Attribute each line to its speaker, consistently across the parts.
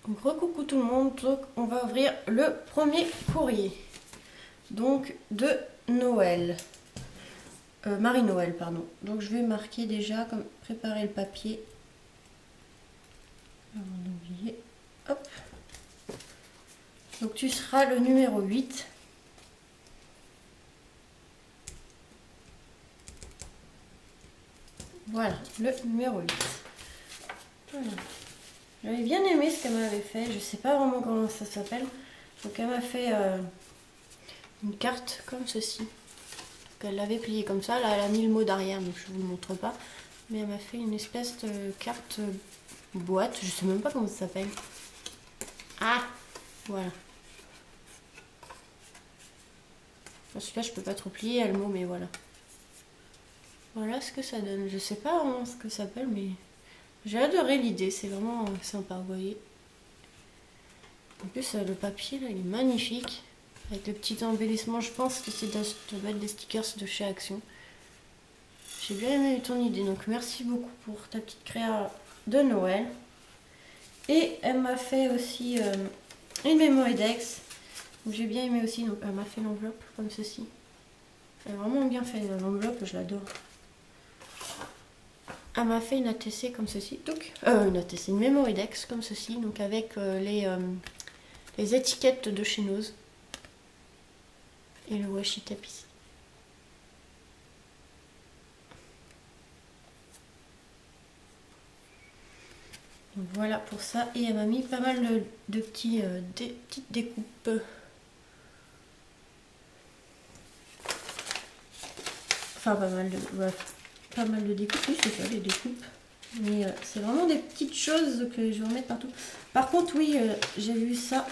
Speaker 1: Donc recoucou tout le monde, donc on va ouvrir le premier courrier. Donc de Noël. Marie-Noël, pardon. Donc je vais marquer déjà comme préparer le papier. Avant d'oublier. Hop. Donc tu seras le numéro 8. Voilà, le numéro 8. Voilà. J'avais bien aimé ce qu'elle m'avait fait. Je sais pas vraiment comment ça s'appelle. Donc elle m'a fait une carte comme ceci. Elle l'avait pliée comme ça. Là, elle a mis le mot derrière, donc je vous le montre pas. Mais elle m'a fait une espèce de carte boîte. Je sais même pas comment ça s'appelle. Ah, voilà. Enfin, celui-là, je peux pas trop plier, elle le mot, mais voilà. Voilà ce que ça donne. Je sais pas vraiment ce que ça s'appelle, mais j'ai adoré l'idée. C'est vraiment sympa, vous voyez. En plus, le papier, là, il est magnifique. Avec le petit embellissement, je pense que c'est de mettre des stickers de chez Action. J'ai bien aimé ton idée, donc merci beaucoup pour ta petite créa de Noël. Et elle m'a fait aussi une mémoidex. J'ai bien aimé aussi, donc elle m'a fait l'enveloppe comme ceci. Elle a vraiment bien fait l'enveloppe, je l'adore. Elle m'a fait une ATC comme ceci, donc une ATC, une mémoidex comme ceci, donc avec les étiquettes de chez Nose. Et le washi tape ici. Donc voilà pour ça. Et elle m'a mis pas mal de petites découpes. Enfin pas mal de. Ouais, pas mal de découpes, oui c'est ça, des découpes. Mais c'est vraiment des petites choses que je vais remettre partout. Par contre oui, j'ai vu ça.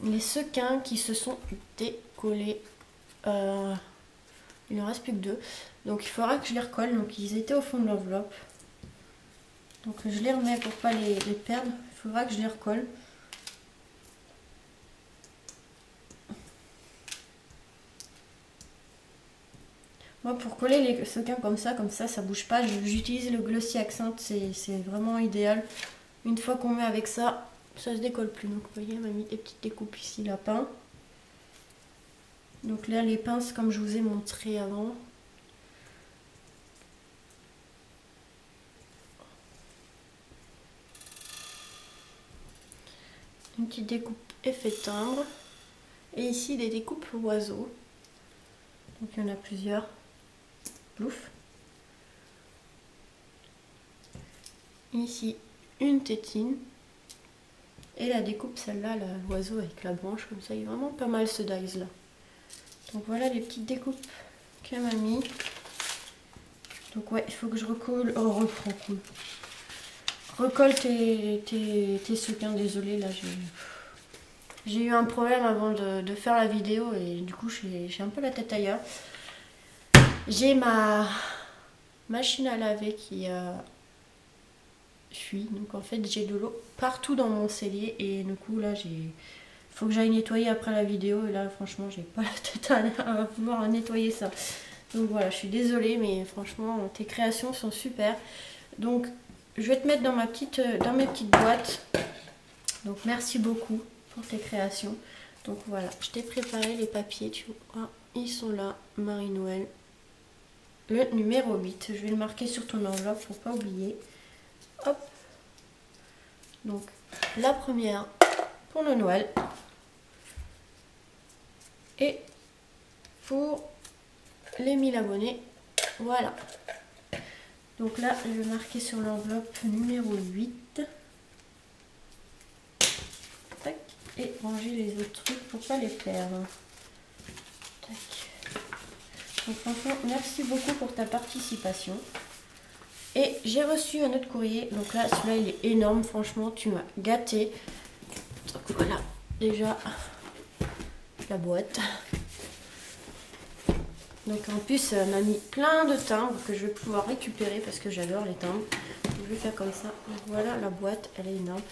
Speaker 1: Les sequins qui se sont décollés. Il ne reste plus que 2. Donc il faudra que je les recolle. Donc ils étaient au fond de l'enveloppe. Donc je les remets pour pas les perdre. Il faudra que je les recolle. Moi pour coller les sequins comme ça ça bouge pas. J'utilise le Glossy Accent. C'est vraiment idéal. Une fois qu'on met avec ça, ça se décolle plus. Donc vous voyez, elle m'a mis des petites découpes ici, lapin. Donc là les pinces comme je vous ai montré avant. Une petite découpe effet timbre. Et ici des découpes oiseaux. Donc il y en a plusieurs. Plouf. Ici une tétine. Et la découpe celle-là, l'oiseau avec la branche comme ça. Il est vraiment pas mal ce dies là. Donc voilà les petites découpes qu'elle m'a mis. Donc ouais, il faut que je recolle. Oh, recolle tes sequins. Désolée, là j'ai eu un problème avant de faire la vidéo et du coup j'ai un peu la tête ailleurs. J'ai ma machine à laver qui fuit, donc en fait j'ai de l'eau partout dans mon cellier et du coup là faut que j'aille nettoyer après la vidéo et là franchement j'ai pas la tête à pouvoir nettoyer ça. Donc voilà, je suis désolée mais franchement tes créations sont super. Donc je vais te mettre dans mes petites boîtes. Donc merci beaucoup pour tes créations. Donc voilà, je t'ai préparé les papiers, tu vois, ils sont là, Marie-Noël. Le numéro 8, je vais le marquer sur ton enveloppe pour pas oublier. Hop. Donc la première pour le Noël. Et pour les 1000 abonnés. Voilà. Donc là, je vais marquer sur l'enveloppe numéro 8. Tac. Et ranger les autres trucs pour pas les perdre. Tac. Donc franchement, merci beaucoup pour ta participation. Et j'ai reçu un autre courrier. Donc là, celui-là, il est énorme. Franchement, tu m'as gâté. Donc voilà, déjà la boîte. Donc en plus, elle m'a mis plein de timbres que je vais pouvoir récupérer parce que j'adore les timbres. Donc, je vais faire comme ça. Donc, voilà la boîte, elle est énorme.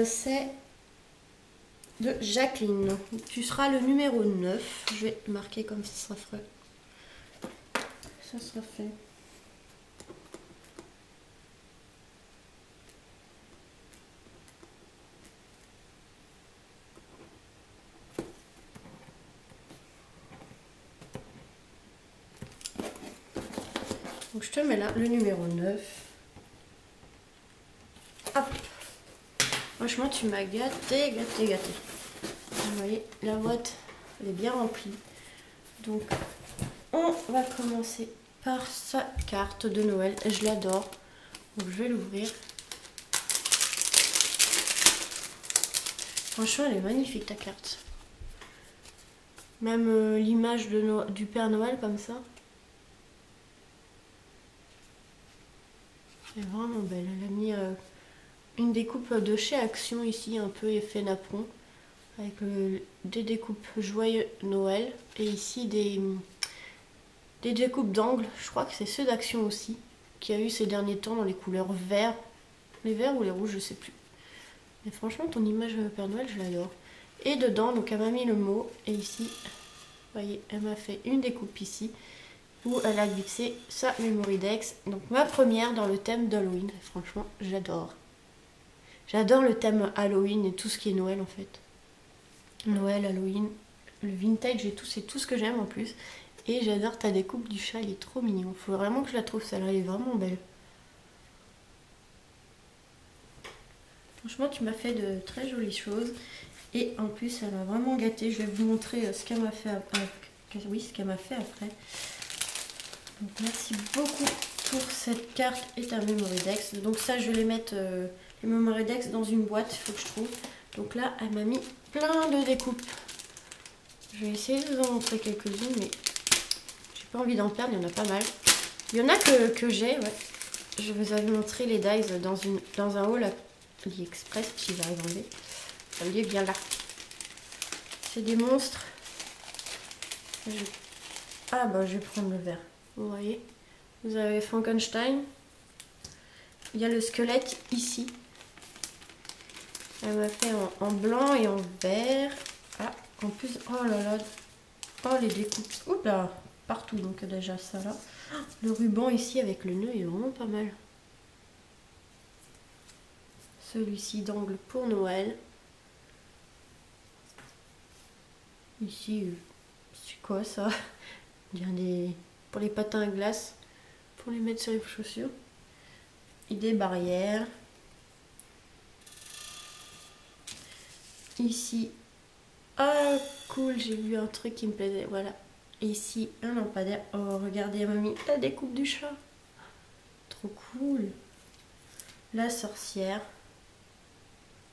Speaker 1: C'est de Jacqueline. Tu seras le numéro 9. Je vais marquer comme ça sera fait. Ça sera fait. Donc je te mets là le numéro 9. Hop. Franchement, tu m'as gâté, gâté, gâté. Vous voyez, la boîte, elle est bien remplie. Donc, on va commencer par sa carte de Noël. Je l'adore. Donc, je vais l'ouvrir. Franchement, elle est magnifique, ta carte. Même l'image du Père Noël, comme ça. Elle est vraiment belle. Elle a mis une découpe de chez Action ici, un peu effet napperon. Avec des découpes joyeux Noël. Et ici, des découpes d'angle. Je crois que c'est ceux d'Action aussi. Qu'il y a eu ces derniers temps dans les couleurs vert. Les verts ou les rouges, je sais plus. Mais franchement, ton image Père Noël, je l'adore. Et dedans, donc elle m'a mis le mot. Et ici, vous voyez, elle m'a fait une découpe ici. Où elle a glissé sa Memory Dex. Donc ma première dans le thème d'Halloween. Franchement, j'adore. J'adore le thème Halloween et tout ce qui est Noël en fait. Noël, Halloween, le vintage et tout, c'est tout ce que j'aime en plus. Et j'adore ta découpe du chat, il est trop mignon. Faut vraiment que je la trouve celle-là, elle est vraiment belle. Franchement, tu m'as fait de très jolies choses. Et en plus, elle m'a vraiment gâtée. Je vais vous montrer ce qu'elle m'a fait après. Oui, ce qu'elle m'a fait après. Donc, merci beaucoup pour cette carte et ta Memory Dex. Donc ça, je vais les mettre, les Memory Dex, dans une boîte, il faut que je trouve. Donc là, elle m'a mis plein de découpes. Je vais essayer de vous en montrer quelques-unes, mais j'ai pas envie d'en perdre, il y en a pas mal. Il y en a que j'ai, ouais. Je vous avais montré les dies dans un haul AliExpress, si j'arrive à enlever. Ça me dit bien là. C'est des monstres. Ah bah je vais prendre le vert. Vous voyez, vous avez Frankenstein. Il y a le squelette ici. Elle m'a fait en blanc et en vert. Ah, en plus, oh là là. Oh, les découpes. Oups là, partout, donc déjà ça là. Le ruban ici avec le nœud est vraiment pas mal. Celui-ci d'angle pour Noël. Ici, c'est quoi ça? Il y a des... pour les patins à glace, pour les mettre sur les chaussures. Et des barrières. Ici, ah cool, j'ai vu un truc qui me plaisait, voilà. Et ici, un lampadaire. Oh, regardez, elle m'a mis la découpe du chat. Trop cool. La sorcière.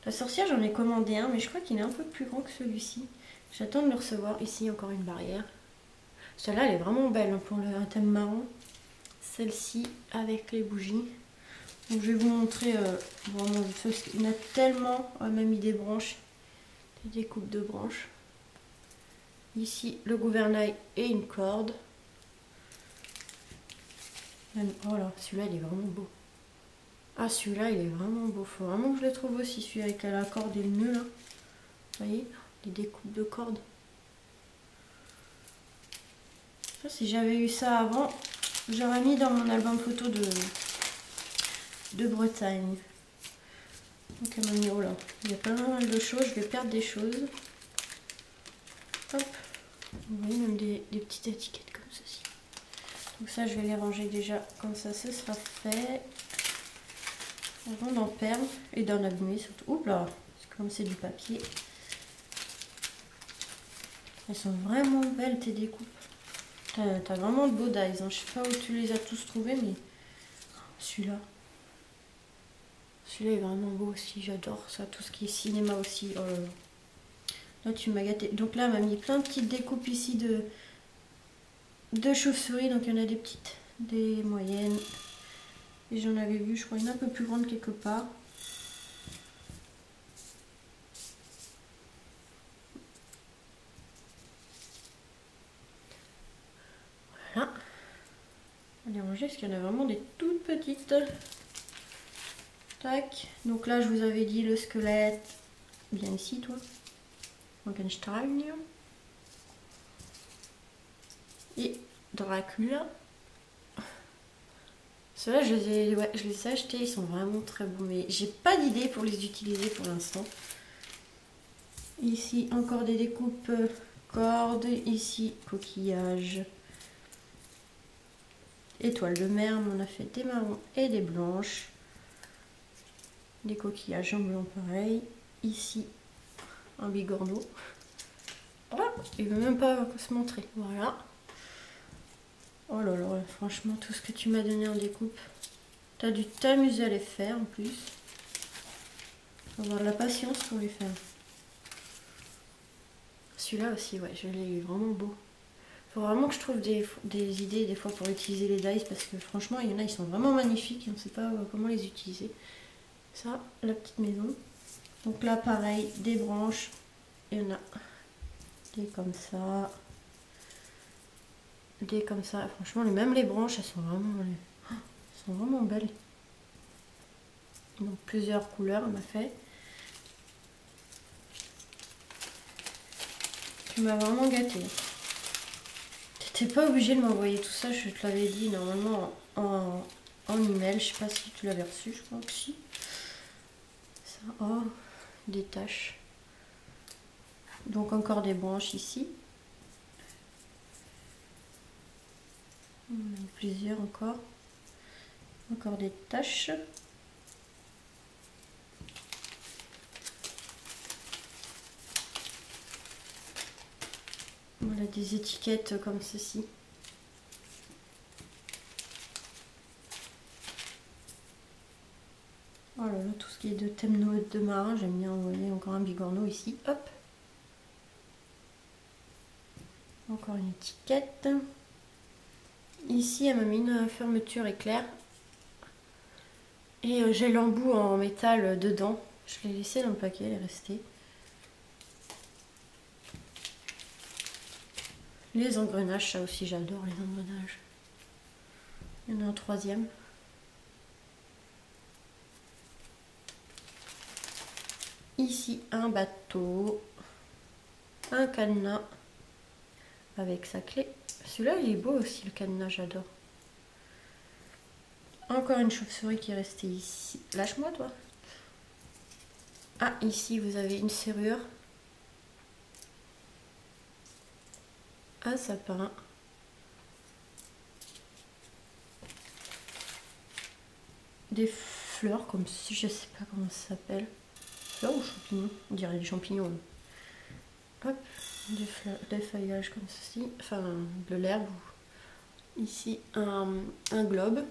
Speaker 1: La sorcière, j'en ai commandé un, mais je crois qu'il est un peu plus grand que celui-ci. J'attends de le recevoir. Ici, encore une barrière. Celle-là, elle est vraiment belle hein, pour un thème marron. Celle-ci, avec les bougies. Donc, je vais vous montrer vraiment. Il y en a tellement. Elle m'a mis des branches. Des découpes de branches. Ici, le gouvernail et une corde. Oh là, celui-là, il est vraiment beau. Ah, celui-là, il est vraiment beau. Faut vraiment que je le trouve aussi, celui avec la corde et le nœud, là. Vous voyez, les découpes de cordes. Ça, si j'avais eu ça avant, j'aurais mis dans mon album photo de Bretagne. Donc, elle m'a mis, oh là, il y a pas mal de choses. Je vais perdre des choses. Hop. Vous voyez, même des petites étiquettes comme ceci. Donc ça, je vais les ranger déjà. Comme ça, ce sera fait. Avant d'en perdre et d'en abîmer surtout. Oups là, comme c'est du papier. Elles sont vraiment belles tes découpes. T'as vraiment de beaux dies. Hein. Je sais pas où tu les as tous trouvés, mais celui-là. Celui-là est vraiment beau aussi. J'adore ça. Tout ce qui est cinéma aussi. Oh là là. Là, tu m'as gâté. Donc là, elle m'a mis plein de petites découpes ici de chauves-souris. Donc il y en a des petites, des moyennes. Et j'en avais vu, je crois, une un peu plus grande quelque part. Voilà. On va les ranger parce qu'il y en a vraiment des toutes petites. Tac. Donc là, je vous avais dit le squelette. Bien ici, toi. Frankenstein. Et Dracula. Ceux-là, je les ai achetés, ils sont vraiment très beaux, mais j'ai pas d'idée pour les utiliser pour l'instant. Ici, encore des découpes cordes. Ici, coquillage. étoiles de mer, on a fait des marrons et des blanches. Des coquillages en blanc pareil. Ici, un bigorneau. Oh, il veut même pas se montrer. Voilà. Oh là là, franchement, tout ce que tu m'as donné en découpe. T'as dû t'amuser à les faire en plus. Faut avoir de la patience pour les faire. Celui-là aussi, ouais, je l'ai eu vraiment beau. Faut vraiment que je trouve des idées des fois pour utiliser les dies parce que franchement, il y en a, ils sont vraiment magnifiques et on ne sait pas comment les utiliser. Ça, la petite maison. Donc là, pareil, des branches. Il y en a des comme ça. Des comme ça. Franchement, même les branches, elles sont vraiment belles. Donc plusieurs couleurs, on m'a fait. Tu m'as vraiment gâté. T'étais pas obligé de m'envoyer tout ça, je te l'avais dit normalement en email. Je sais pas si tu l'avais reçu, je crois que si. Ça, oh, des taches. Donc encore des branches ici. Plusieurs encore. Encore des taches. Voilà des étiquettes comme ceci. Oh là là, tout ce qui est de thème de marin, j'aime bien envoyer encore un bigorneau ici. Hop. Encore une étiquette. Ici, elle m'a mis une fermeture éclair. Et j'ai l'embout en métal dedans. Je l'ai laissé dans le paquet, elle est restée. Les engrenages, ça aussi j'adore les engrenages. Il y en a un troisième. Ici un bateau. Un cadenas avec sa clé. Celui-là il est beau aussi, le cadenas, j'adore. Encore une chauve-souris qui est restée ici. Lâche-moi toi. Ah, ici vous avez une serrure. Un sapin. Des fleurs comme si, je sais pas comment ça s'appelle. Fleurs ou champignons? On dirait des champignons. Hop, des feuillages comme ceci. Enfin, de l'herbe. Ici, un globe.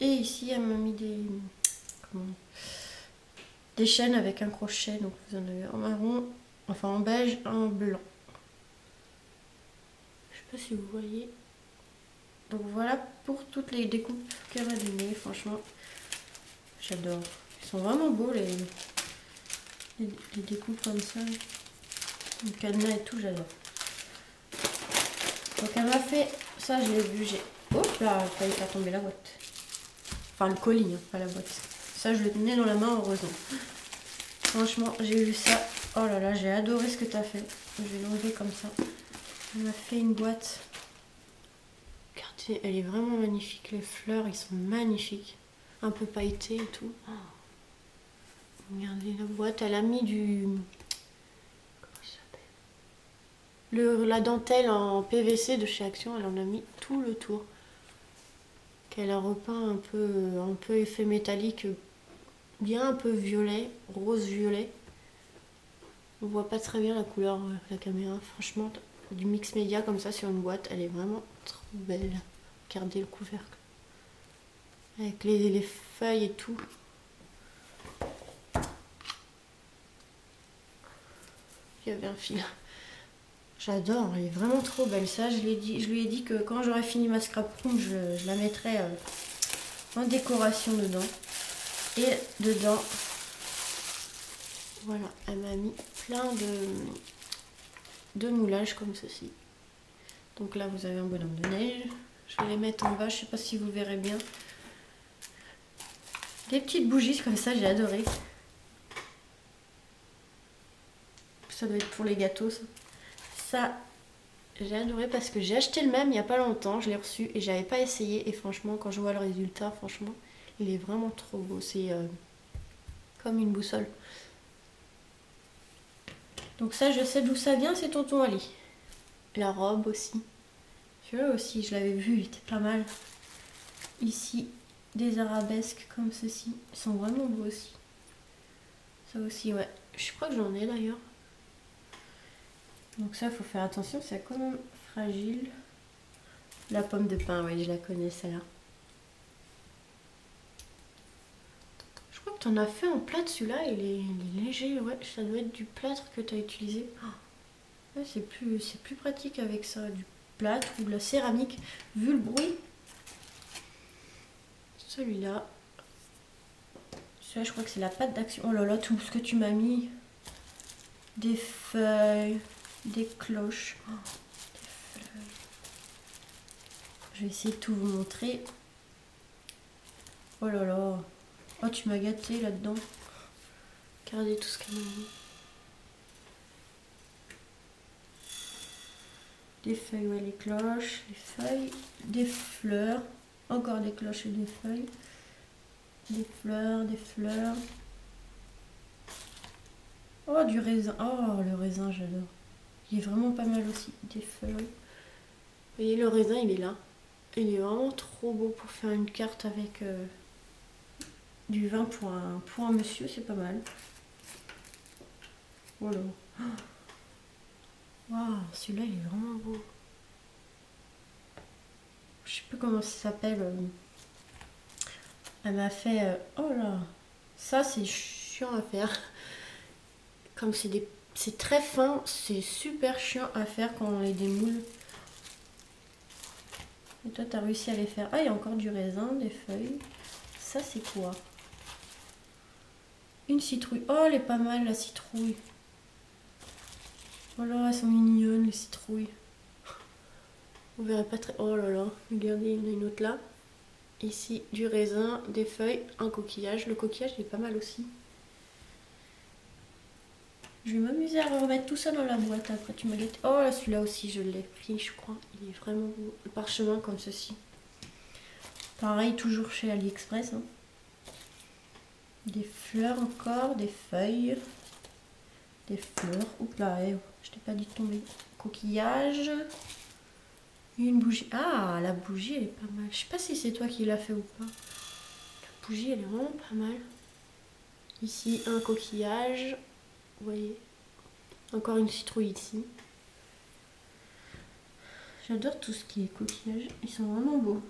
Speaker 1: Et ici, elle m'a mis des chaînes avec un crochet. Donc vous en avez en marron, enfin en beige, en blanc. Je sais pas si vous voyez. Donc voilà pour toutes les découpes qu'elle m'a données. Franchement, j'adore. Ils sont vraiment beaux les découpes comme ça. Le cadenas et tout, j'adore. Donc elle m'a fait ça, je l'ai vu. Hop là, il fallait pas tomber la boîte. Enfin le colis, hein, pas la boîte. Ça, je le tenais dans la main, heureusement. Franchement, j'ai vu ça. Oh là là, j'ai adoré ce que tu as fait. Je vais l'enlever comme ça. Elle m'a fait une boîte. Regardez, elle est vraiment magnifique. Les fleurs, ils sont magnifiques. Un peu pailletées et tout. Oh. Regardez la boîte. Elle a mis du... Comment ça s'appelle? La dentelle en PVC de chez Action. Elle en a mis tout le tour. Qu'elle a repeint un peu effet métallique. Bien un peu violet. Rose-violet. On voit pas très bien la couleur la caméra. Franchement, du mix média comme ça sur une boîte, elle est vraiment trop belle. Regardez le couvercle. Avec les feuilles et tout. Il y avait un fil. J'adore, elle est vraiment trop belle. Ça, je lui ai dit que quand j'aurai fini ma scrap room, je la mettrai en décoration dedans. Et dedans, voilà, elle m'a mis plein de moulages comme ceci. Donc là, vous avez un bonhomme de neige. Je vais les mettre en bas, je sais pas si vous verrez bien. Des petites bougies comme ça, j'ai adoré. Ça doit être pour les gâteaux, ça. Ça, j'ai adoré parce que j'ai acheté le même il n'y a pas longtemps. Je l'ai reçu et j'avais pas essayé. Et franchement, quand je vois le résultat, franchement, il est vraiment trop beau. C'est comme une boussole. Donc ça, je sais d'où ça vient, c'est Tonton Ali. La robe aussi. Celui-là aussi, je l'avais vu, il était pas mal. Ici, des arabesques comme ceci. Ils sont vraiment beaux aussi. Ça aussi, ouais. Je crois que j'en ai d'ailleurs. Donc ça, il faut faire attention, c'est quand même fragile. La pomme de pin, ouais, je la connais celle-là. Je crois que tu en as fait en plâtre, celui-là, il est léger, ouais, ça doit être du plâtre que tu as utilisé. Oh, ouais, c'est plus pratique avec ça, du plâtre ou de la céramique, vu le bruit. Celui-là, je crois que c'est la pâte d'action. Oh là là, tout ce que tu m'as mis. Des feuilles, des cloches. Oh, des fleurs. Je vais essayer de tout vous montrer. Oh là là. Oh, tu m'as gâté là-dedans. Regardez tout ce qu'elle m'a mis. Des feuilles, ouais, les cloches, les feuilles, des fleurs. Encore des cloches et des feuilles. Des fleurs, des fleurs. Oh, du raisin. Oh, le raisin, j'adore. Il est vraiment pas mal aussi. Des feuilles. Vous voyez, le raisin, il est là. Il est vraiment trop beau pour faire une carte avec du vin pour un monsieur. C'est pas mal. Oh là. Waouh, celui-là, il est vraiment beau. Je sais plus comment ça s'appelle. Elle m'a fait... oh là. Ça, c'est chiant à faire. Comme c'est très fin, c'est super chiant à faire quand on les démoule. Et toi, tu as réussi à les faire. Ah, il y a encore du raisin, des feuilles. Ça, c'est quoi? Une citrouille. Oh, elle est pas mal, la citrouille. Oh là, elles sont mignonnes, les citrouilles. On verrait pas très... Oh là là, regardez, il y en a une autre là. Ici, du raisin, des feuilles, un coquillage. Le coquillage, il est pas mal aussi. Je vais m'amuser à remettre tout ça dans la boîte après. Tu m'as gâté. Oh là, celui-là aussi, je l'ai pris, je crois. Il est vraiment beau. Le parchemin comme ceci. Pareil, toujours chez AliExpress. Hein. Des fleurs encore, des feuilles. Des fleurs. Oups là, je t'ai pas dit de tomber. Coquillage. Une bougie. Ah, la bougie, elle est pas mal. Je sais pas si c'est toi qui l'as fait ou pas. La bougie, elle est vraiment pas mal. Ici, un coquillage. Vous voyez. Encore une citrouille ici. J'adore tout ce qui est coquillage. Ils sont vraiment beaux.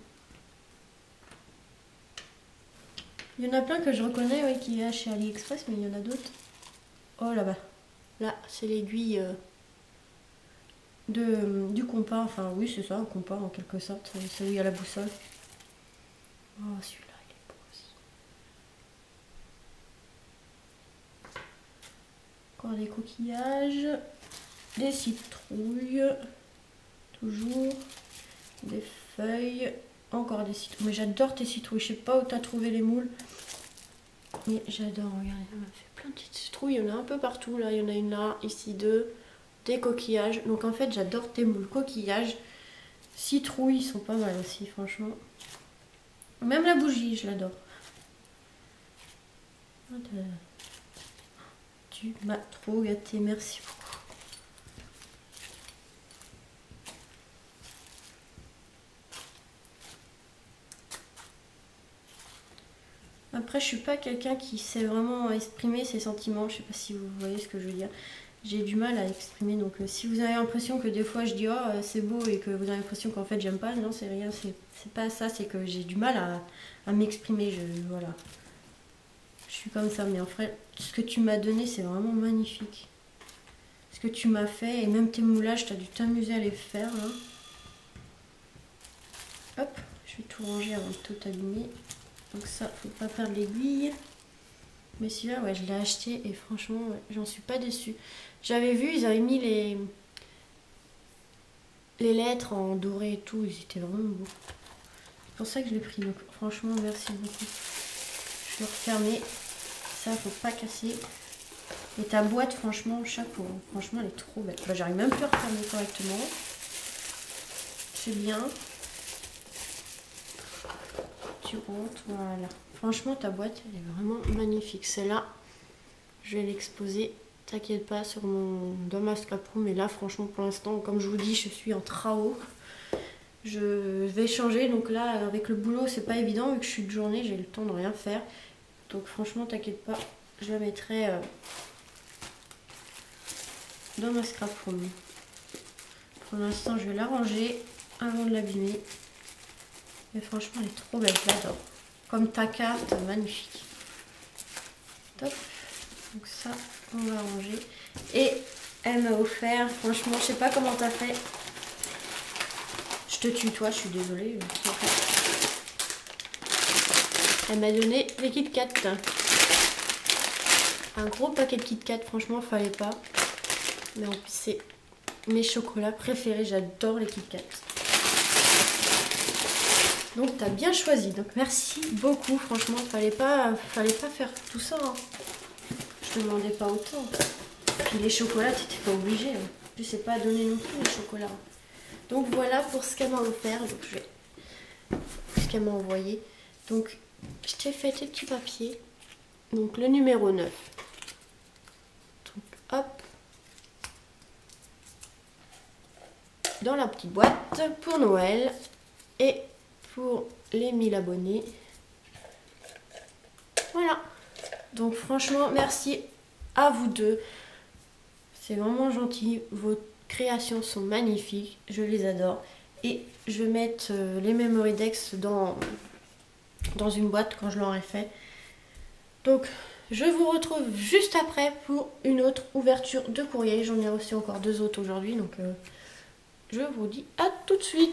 Speaker 1: Il y en a plein que je reconnais, oui, qui est chez AliExpress, mais il y en a d'autres. Oh là-bas. Là, c'est l'aiguille du compas. Enfin, oui, c'est ça, un compas en quelque sorte. Celui à la boussole. Oh, celui-là, il est beau aussi. Encore des coquillages. Des citrouilles. Toujours. Des feuilles. Encore des citrouilles. Mais j'adore tes citrouilles. Je sais pas où tu as trouvé les moules. Mais j'adore. Regardez, ça m'a fait plein de petites citrouilles. Il y en a un peu partout. Là, il y en a une là. Ici, deux. Des coquillages. Donc en fait, j'adore tes moules. Coquillages. Citrouilles, ils sont pas mal aussi, franchement. Même la bougie, je l'adore. Tu m'as trop gâté. Merci beaucoup. Après, je suis pas quelqu'un qui sait vraiment exprimer ses sentiments. Je sais pas si vous voyez ce que je veux dire. J'ai du mal à exprimer. Donc, si vous avez l'impression que des fois je dis oh c'est beau et que vous avez l'impression qu'en fait j'aime pas, non, c'est rien. C'est pas ça. C'est que j'ai du mal à m'exprimer. Voilà. Je suis comme ça. Mais en fait, ce que tu m'as donné, c'est vraiment magnifique. Ce que tu m'as fait et même tes moulages, tu as dû t'amuser à les faire. Là. Hop, je vais tout ranger avant de tout abîmer. Donc ça, faut pas perdre l'aiguille. Mais celui-là, ouais, je l'ai acheté et franchement, ouais, j'en suis pas déçue. J'avais vu, ils avaient mis les lettres en doré et tout. Ils étaient vraiment beaux. C'est pour ça que je l'ai pris. Donc franchement, merci beaucoup. Je vais refermer. Ça, faut pas casser. Et ta boîte, franchement, chapeau. Franchement, elle est trop belle. Bah, j'arrive même plus à refermer correctement. C'est bien. Tu rentres, voilà. Franchement, ta boîte, elle est vraiment magnifique. Celle-là, je vais l'exposer T'inquiète pas dans ma scrap room. Mais là, franchement, pour l'instant, comme je vous dis, je suis en travaux. Je vais changer. Donc là, avec le boulot, c'est pas évident. Vu que je suis de journée, j'ai le temps de rien faire. Donc franchement, t'inquiète pas. Je la mettrai dans ma scrap room. Pour l'instant, je vais la ranger avant de l'abîmer. Mais franchement, elle est trop belle. Je l'adore. Comme ta carte, magnifique. Top. Donc ça, on va ranger. Et elle m'a offert, franchement, je sais pas comment t'as fait. Je te tutoie, je suis désolée. Elle m'a donné les Kit Kat. Un gros paquet de Kit Kat, franchement, fallait pas. Mais en plus, c'est mes chocolats préférés. J'adore les Kit Kat. Donc t'as bien choisi. Donc merci beaucoup, franchement, fallait pas faire tout ça. Hein. Je te demandais pas autant. Puis les chocolats, tu n'étais pas obligé. Hein. Tu sais pas donner non plus les chocolats. Donc voilà pour ce qu'elle m'a offert. Donc je vais... ce qu'elle m'a envoyé. Donc je t'ai fait tes petits papiers. Donc le numéro 9. Donc hop. Dans la petite boîte pour Noël. Et pour les 1000 abonnés. Voilà. Donc franchement, merci à vous deux. C'est vraiment gentil. Vos créations sont magnifiques. Je les adore. Et je vais mettre les Memory Dex dans une boîte quand je l'aurai fait. Donc je vous retrouve juste après pour une autre ouverture de courrier. J'en ai reçu encore 2 autres aujourd'hui. Donc je vous dis à tout de suite.